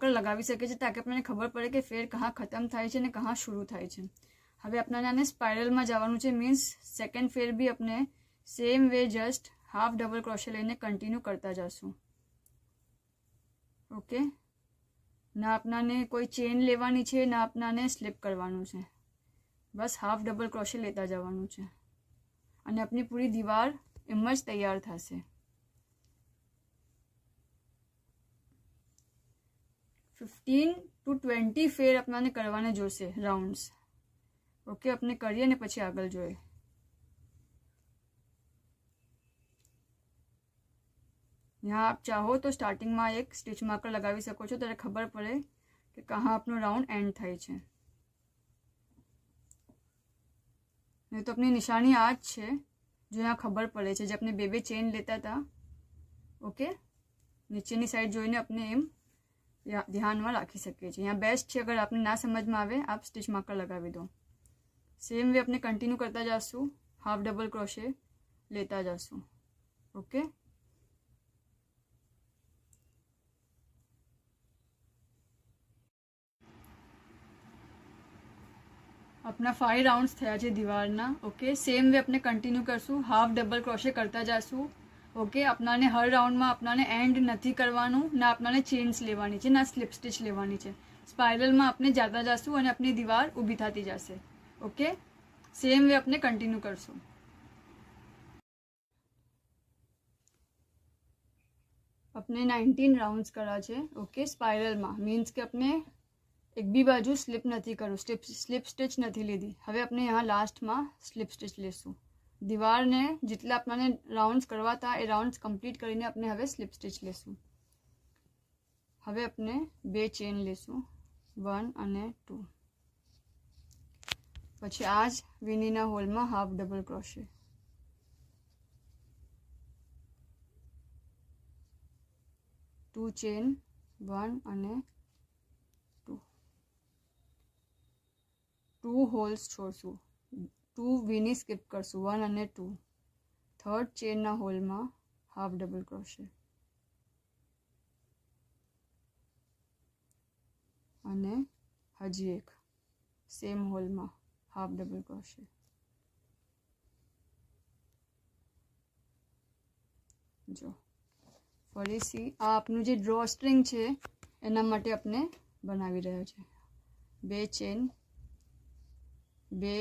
Marker લગાવી શકીએ છીએ તાકે આપણને ખબર પડે કે ફેર કहाँ ખતમ થાય છે અને કहाँ શરૂ થાય છે. હવે આપણને આને સ્પાઇરલમાં જવાનું છે, મીન્સ સેકન્ડ ફેર બી આપણે same way just half double crochet લઈને કન્ટિન્યુ કરતા જશું. ઓકે, ના આપણાને કોઈ ચેન લેવાની છે ના આપણાને સ્લીપ કરવાનું છે, બસ હાફ ડબલ ક્રોશે લેતા જવાનું છે અને આપણી પૂરી દીવાર એમ જ તૈયાર થશે. 15 to 20 ફેર આપણાને કરવાને જોશે રાઉન્ડ્સ. ઓકે, આપણે કરીએ ને પછી આગળ જોઈએ. यहाँ आप चाहो तो સ્ટાર્ટિંગમાં એક સ્ટિચ માર્કર લગાવી શકો છો, ત્યારે ખબર પડે કે કहाँ આપનો રાઉન્ડ એન્ડ થાય છે. નહીં તો આપની નિશાની આ જ છે, જો यहाँ ખબર પડે છે, જે આપણે બે ચેન લેતા હતા. ઓકે, નીચેની સાઈડ જોઈને આપણે એમ ધ્યાનમાં રાખી શકીએ છીએ. यहाँ બેસ્ટ છે, અગર આપને ના સમજમાં આવે આપ સ્ટિચ માર્કર લગાવી દો. સેમ વે આપણે કન્ટિન્યુ કરતા જઈશું, હાફ ડબલ ક્રોશે લેતા જઈશું. ઓકે, अपना 5 રાઉન્ડ્સ થયા છે દીવારના. ઓકે, સેમ વે આપણે કન્ટિન્યુ કરશું, હાફ ડબલ ક્રોશે કરતા જઈશું. ઓકે, આપણાને હર રાઉન્ડમાં આપણાને એન્ડ નથી કરવાનું, ના આપણાને ચેન્સ લેવાની છે ના સ્લીપ સ્ટિચ લેવાની છે. સ્પાઇરલમાં આપણે જતા જઈશું અને આપણી દીવાર ઊભી થતી જશે. ઓકે, સેમ વે આપણે કન્ટિન્યુ કરશું. આપણે 19 રાઉન્ડ્સ કર્યા છે. ઓકે, સ્પાઇરલમાં મીન્સ કે આપણે એક બી બાજુ સ્લીપ નથી કરવું, સ્લીપ સ્ટિચ નથી લીધી. હવે આપણે यहाँ લાસ્ટમાં સ્લીપ સ્ટિચ લેશું. દીવારને જેટલા આપણને રાઉન્ડ્સ કરવા હતા એ રાઉન્ડ્સ કમ્પ્લીટ કરીને આપણે હવે સ્લીપ સ્ટિચ લેશું. હવે આપણે 2 ચેન લેશું, 1 અને 2. પછી આ જ વીનીના હોલમાં હાફ ડબલ ક્રોશે. ટુ ચેન, 1 અને 2. 2 હોલ્સ છોડશું, 2 વીની સ્કીપ કરશું, 1 અને 2. થર્ડ ચેનના હોલમાં હાફ ડબલ ક્રોશે અને હજી એક સેમ હોલમાં હાફ ડબલ ક્રોશે. જો ફરીથી આ આપનું જે ડ્રો સ્ટ્રિંગ છે એના માટે આપણે બનાવી રહ્યા છે. 2 ચેન, 2